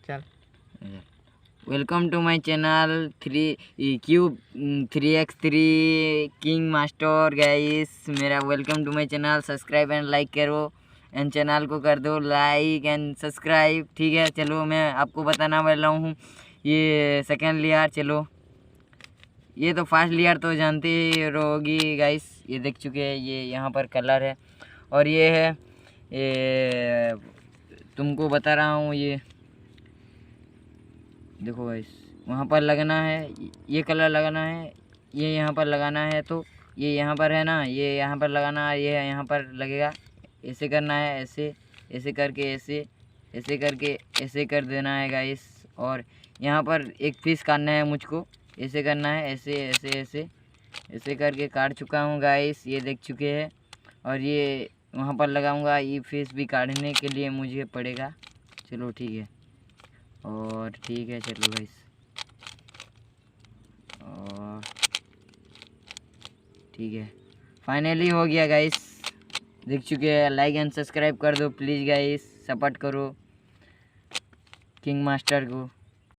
चल। Welcome to my channel 3x3 king master guys. मेरा welcome to my channel, subscribe and like करो and channel को कर दो लाइक एंड सब्सक्राइब। ठीक है, चलो मैं आपको बताना वाला हूँ ये सेकंड लेयर। चलो, ये तो फर्स्ट लेयर तो जानते ही रहोगी गाइस, ये देख चुके हैं। ये यहाँ पर कलर है और ये है, ये तुमको बता रहा हूँ। ये देखो गाइस, वहाँ पर लगना है, ये कलर लगाना है, ये यहाँ पर लगाना है। तो ये यहाँ पर है ना, ये यहाँ पर लगाना है, ये यहाँ पर लगेगा। ऐसे करना है, ऐसे ऐसे करके, ऐसे करके ऐसे कर देना है गाइस। और यहाँ पर एक पीस काटना है मुझको, ऐसे करना है, ऐसे ऐसे ऐसे ऐसे करके काट चुका हूँ गाइस, ये देख चुके हैं। और ये वहाँ पर लगाऊंगा, ये पीस भी काटने के लिए मुझे पड़ेगा। चलो ठीक है, और ठीक है चलो गाइस, और ठीक है, फाइनली हो गया गाइस, देख चुके हैं। लाइक एंड सब्सक्राइब कर दो प्लीज़ गाइस, सपोर्ट करो किंग मास्टर को।